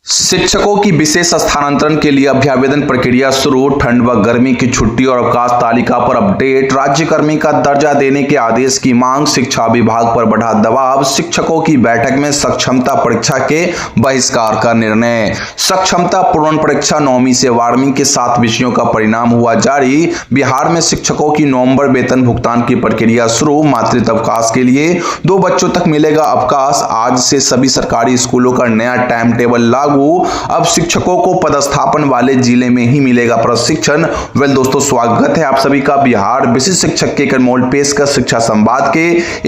शिक्षकों की विशेष स्थानांतरण के लिए अभ्यावेदन प्रक्रिया शुरू। ठंड व गर्मी की छुट्टी और अवकाश तालिका पर अपडेट। राज्यकर्मी का दर्जा देने के आदेश की मांग। शिक्षा विभाग पर बढ़ा दबाव। शिक्षकों की बैठक में सक्षमता परीक्षा के बहिष्कार का निर्णय। सक्षमता पूर्ण परीक्षा 9वीं से 12वीं के 7 विषयों का परिणाम हुआ जारी। बिहार में शिक्षकों की नवंबर वेतन भुगतान की प्रक्रिया शुरू। मातृत्व अवकाश के लिए 2 बच्चों तक मिलेगा अवकाश। आज से सभी सरकारी स्कूलों का नया टाइम टेबल लागू। अब शिक्षकों को पदस्थापन वाले जिले में ही मिलेगा प्रशिक्षण। वेल दोस्तों, स्वागत है आप सभी का बिहार विशिष्ट शिक्षक के करमोल पेशकश शिक्षा संवाद के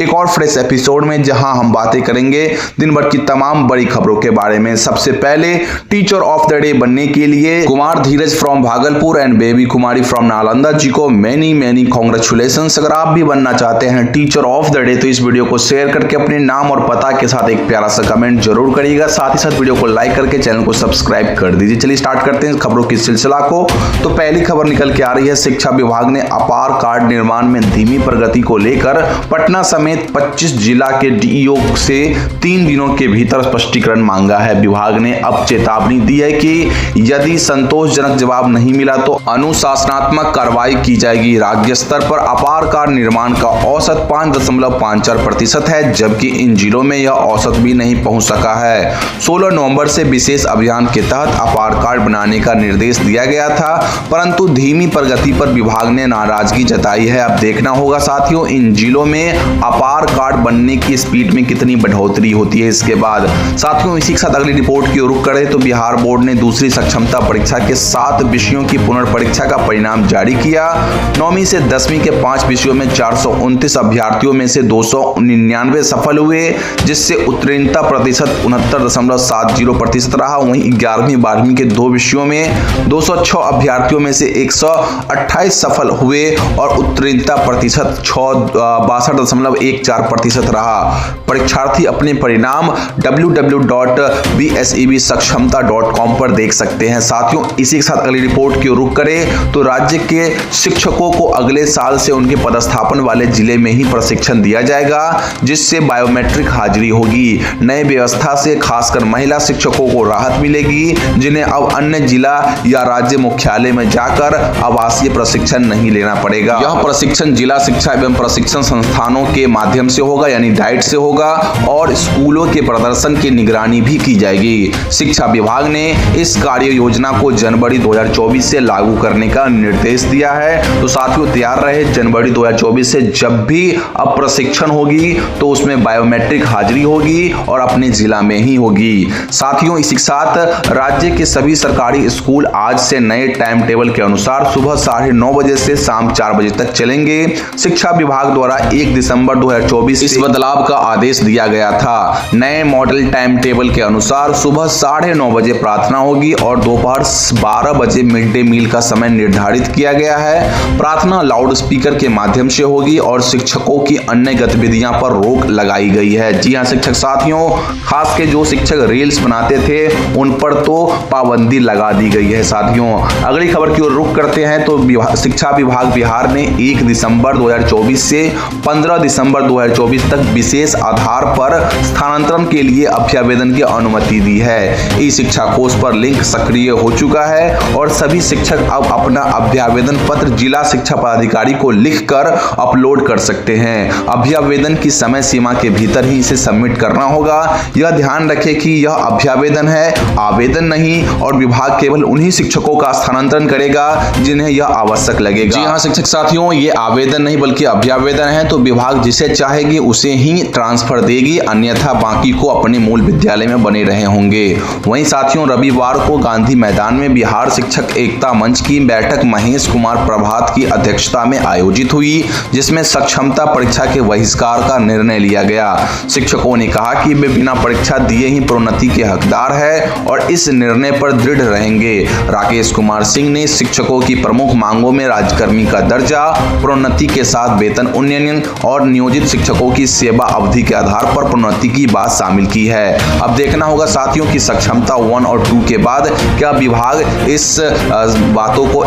एक और फ्रेश एपिसोड में, जहां हम बातें करेंगे दिन भर की तमाम बड़ी खबरों के बारे में। सबसे पहले टीचर ऑफ द डे बनने के लिए Kumar Dheeraj from Bhagalpur and Baby Kumari from Nalanda ji को मेनी कांग्रेचुलेशंस। अगर आप भी बनना चाहते हैं टीचर ऑफ द डे तो इस वीडियो को शेयर करके अपने नाम और पता के साथ एक प्यारा सा कमेंट जरूर करिएगा। साथ ही साथ वीडियो को लाइक करके चैनल को सब्सक्राइब कर दीजिए। चलिए स्टार्ट करते हैं खबरों की सिलसिला को। तो पहली खबर निकल के आ रही है, शिक्षा विभाग ने अपार कार्ड निर्माण में धीमी प्रगति को लेकर पटना समेत 25 जिला के डीईओ से 3 दिनों के भीतर स्पष्टीकरण मांगा है। विभाग ने अब चेतावनी दी है कि यदि संतोषजनक जवाब नहीं मिला तो अनुशासनात्मक कार्रवाई की जाएगी। राज्य स्तर पर अपार कार्ड निर्माण का औसत 5.54% है, जबकि इन जिलों में यह औसत भी नहीं पहुंच सका है। 16 नवंबर से विशेष अभियान के तहत अपार कार्ड बनाने का निर्देश दिया गया था, परंतु धीमी प्रगति पर विभाग ने नाराजगी जताई है। अब देखना होगा साथियों इन जिलों में अपार कार्ड बनने की स्पीड में कितनी बढ़ोतरी होती है इसके बाद। साथियों इसी के साथ अगली रिपोर्ट की ओर रुख करें तो बिहार बोर्ड ने दूसरी सक्षमता परीक्षा के 7 विषयों की पुनर्परीक्षा का परिणाम जारी किया। 9वीं से 10वीं के 5 विषयों में 429 अभ्यर्थियों में से 299 सफल हुए, जिससे उत्तीर्णता प्रतिशत 69.70% रहा। वहीं 11वीं 12वीं के 2 विषयों में 206 अभ्यर्थियों में से 128 सफल हुए और उत्तीर्णता प्रतिशत 62.14% रहा। परीक्षार्थी अपने परिणाम www.bsebsakshmta.com पर देख सकते हैं। साथियों इसी के साथ अगली रिपोर्ट की रुख करें तो राज्य के शिक्षकों को अगले साल से उनके पदस्थापन वाले जिले में ही प्रशिक्षण दिया जाएगा, जिससे बायोमेट्रिक हाजिरी होगी। नए व्यवस्था से खासकर महिला शिक्षकों को राहत मिलेगी, जिन्हें अब अन्य जिला या राज्य मुख्यालय में जाकर आवासीय प्रशिक्षण नहीं लेना पड़ेगा। यह प्रशिक्षण जिला शिक्षा एवं प्रशिक्षण संस्थानों के माध्यम से होगा, यानी डाइट से होगा, और स्कूलों के प्रदर्शन की निगरानी भी की जाएगी। शिक्षा विभाग ने इस कार्य योजना को जनवरी 2024 से लागू करने का निर्देश दिया है। तो साथियों तैयार रहे, जनवरी 2024 से जब भी अब प्रशिक्षण होगी तो उसमें बायोमेट्रिक हाजिरी होगी और अपने जिला में ही होगी। साथियों इसी के साथ राज्य के सभी सरकारी स्कूल आज से नए टाइम टेबल के अनुसार सुबह 9:30 बजे से शाम 4 बजे तक चलेंगे। शिक्षा विभाग द्वारा 1 दिसंबर 2024 इस बदलाव का आदेश दिया गया था। नए मॉडल टाइम टेबल के अनुसार सुबह 9:30 बजे प्रार्थना होगी और दोपहर 12 बजे मिड डे मील का समय निर्धारित किया गया है। प्रार्थना लाउड स्पीकर के माध्यम से होगी और शिक्षकों की अन्य गतिविधियां पर रोक लगाई गई है। जी हाँ शिक्षक साथियों, खास के जो शिक्षक रील्स बनाते थे उन पर तो पाबंदी लगा दी गई है। साथियों अगली खबर की ओर रुख करते हैं तो शिक्षा विभाग बिहार ने 1 दिसंबर 2024 से 15 दिसंबर 2024 तक विशेष आधार पर स्थानांतरण के लिए अभ्यावेदन की अनुमति दी है। ई शिक्षा कोष पर लिंक सक्रिय हो चुका है और सभी शिक्षक अब अपना अभ्यावेदन पत्र जिला शिक्षा पदाधिकारी को लिखकर अपलोड कर सकते हैं। अभ्यावेदन की समय सीमा के भीतर ही इसे सबमिट करना होगा। यह ध्यान रखें कि यह अभ्यावेदन है, आवेदन नहीं, और विभाग केवल उन्हीं शिक्षकों का स्थानांतरण करेगा जिन्हें यह आवश्यक लगेगा। जी हाँ शिक्षक साथियों, ये आवेदन नहीं बल्कि अभ्यावेदन है, तो विभाग जिसे चाहेगी उसे ही ट्रांसफर देगी, अन्यथा बाकी को अपने मूल विद्यालय में बने रहे होंगे। वहीं साथियों रविवार को गांधी मैदान में बिहार शिक्षक एकता मंच की बैठक महेश कुमार प्रभात की अध्यक्षता में आयोजित हुई, जिसमें सक्षमता परीक्षा के बहिष्कार का निर्णय लिया गया। शिक्षकों ने कहा कि वे बिना परीक्षा दिए ही प्रोन्नति के हकदार है और इस निर्णय पर दृढ़ रहेंगे। राकेश कुमार सिंह ने शिक्षकों की प्रमुख मांगों में राज्यकर्मी का दर्जा, प्रोन्नति के साथ वेतन उन्नयन और नियोजित शिक्षकों की सेवा अवधि के आधार पर प्रोन्नति की बात शामिल की है। अब देखना होगा साथियों की सक्षमता 1 और 2 के बाद क्या विभाग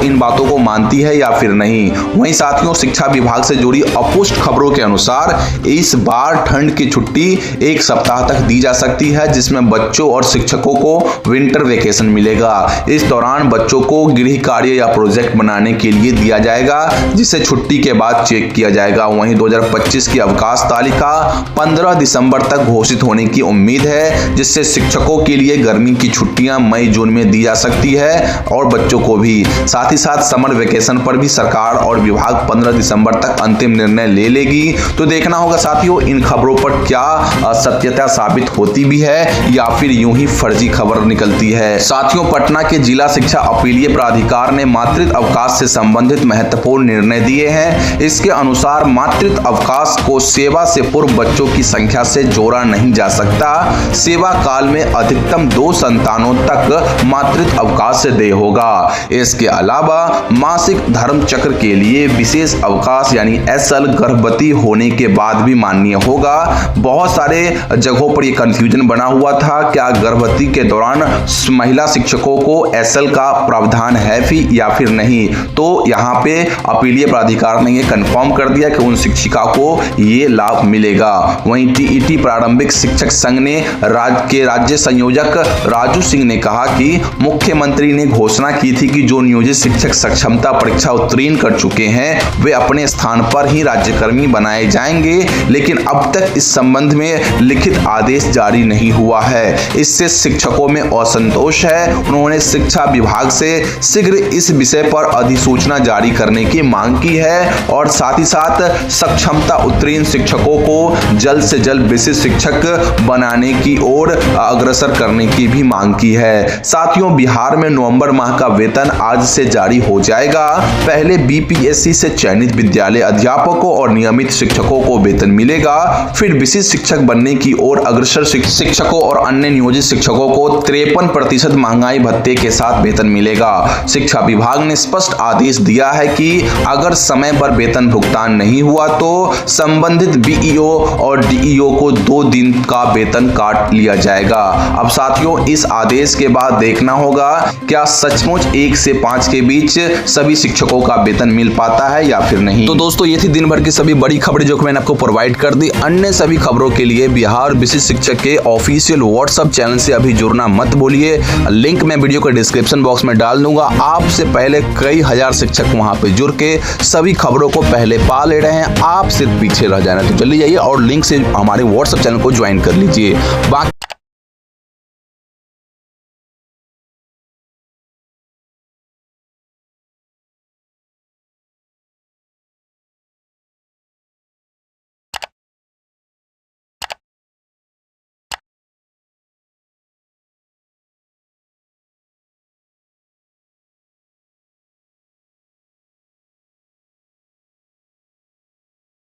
इन बातों को मानती है या फिर नहीं। वहीं साथियों शिक्षा विभाग से जुड़ी अपुष्ट खबरों के अनुसार इस बार ठंड की छुट्टी 1 सप्ताह तक दी जा सकती है, जिसमें बच्चों और शिक्षकों शिक्षकों को विंटर वेकेशन मिलेगा। इस दौरान बच्चों को गृह कार्य या प्रोजेक्ट बनाने के लिए दिया जाएगा, जिसे छुट्टी के बाद चेक किया जाएगा। वहीं 2025 की अवकाश तालिका 15 दिसंबर तक घोषित होने की उम्मीद है, जिससे शिक्षकों के लिए गर्मी की छुट्टियां मई जून में दी जा सकती है और बच्चों को भी। साथ ही साथ समर वेकेशन पर भी सरकार और विभाग 15 दिसंबर तक अंतिम निर्णय ले लेगी। तो देखना होगा साथियों इन खबरों पर क्या सत्यता साबित होती भी है या फिर यूं ही फर्जी खबर निकलती है। साथियों, पटना के जिला शिक्षा अपीलीय प्राधिकार ने मातृत्व अवकाश से संबंधित महत्वपूर्ण निर्णय दिए हैं। इसके अनुसार मातृत्व अवकाश को सेवा से पूर्व बच्चों की संख्या से जोड़ा नहीं जा सकता। सेवा काल में अधिकतम 2 संतानों तक मातृत्व अवकाश देय होगा। इसके अलावा मासिक धर्म चक्र के लिए विशेष अवकाश यानी एसएल गर्भवती होने के बाद भी मान्य होगा। बहुत सारे जगहों पर यह कंफ्यूजन बना हुआ था, क्या गर्भवती के दौरान महिला शिक्षकों को एसएल का प्रावधान है या फिर नहीं। तो यहाँ पे अपीलीय प्राधिकार ने यह कंफर्म कर दिया कि उन शिक्षिका को ये लाभ मिलेगा। वहीं टीईटी प्रारंभिक शिक्षक संघ ने राज्य संयोजक राजू सिंह ने कहा कि मुख्यमंत्री ने घोषणा की थी कि जो नियोजित शिक्षक सक्षमता परीक्षा उत्तीर्ण कर चुके हैं वे अपने स्थान पर ही राज्यकर्मी बनाए जाएंगे, लेकिन अब तक इस संबंध में लिखित आदेश जारी नहीं हुआ है। इससे शिक्षकों में असंतोष है। उन्होंने शिक्षा विभाग से शीघ्र इस विषय पर अधिसूचना जारी करने की मांग की है और साथ ही साथ सक्षमता उत्तीर्ण शिक्षकों को जल्द से जल्द विशिष्ट शिक्षक बनाने की ओर अग्रसर करने की भी मांग की है। साथियों, बिहार में नवंबर माह का वेतन आज से जारी हो जाएगा। पहले बीपीएससी से चयनित विद्यालय अध्यापकों और नियमित शिक्षकों को वेतन मिलेगा, फिर विशिष्ट शिक्षक बनने की ओर अग्रसर शिक्षकों और अन्य नियोजित शिक्षकों को 53% महंगाई भत्ते के साथ वेतन मिलेगा। शिक्षा विभाग ने स्पष्ट आदेश दिया है कि अगर समय पर वेतन भुगतान नहीं हुआ तो संबंधित बीईओ और डीईओ को 2 दिन का वेतन काट लिया जाएगा। अब साथियों, इस आदेश के बाद देखना होगा क्या सचमुच 1 से 5 के बीच सभी शिक्षकों का वेतन मिल पाता है या फिर नहीं। तो दोस्तों, ये थी दिन भर की सभी बड़ी खबरें जो मैंने आपको प्रोवाइड कर दी। अन्य सभी खबरों के लिए बिहार विशिष्ट शिक्षक के ऑफिशियल व्हाट्सएप चैनल से अभी जुड़ना मत भूलिए। लिंक मैं वीडियो के डिस्क्रिप्शन बॉक्स में डाल दूंगा। आपसे पहले कई हजार शिक्षक वहां पे जुड़ के सभी खबरों को पहले पा ले रहे हैं। आप सिर्फ पीछे रह जाना, तो जल्दी जाइए और लिंक से हमारे व्हाट्सएप चैनल को ज्वाइन कर लीजिए। बाकी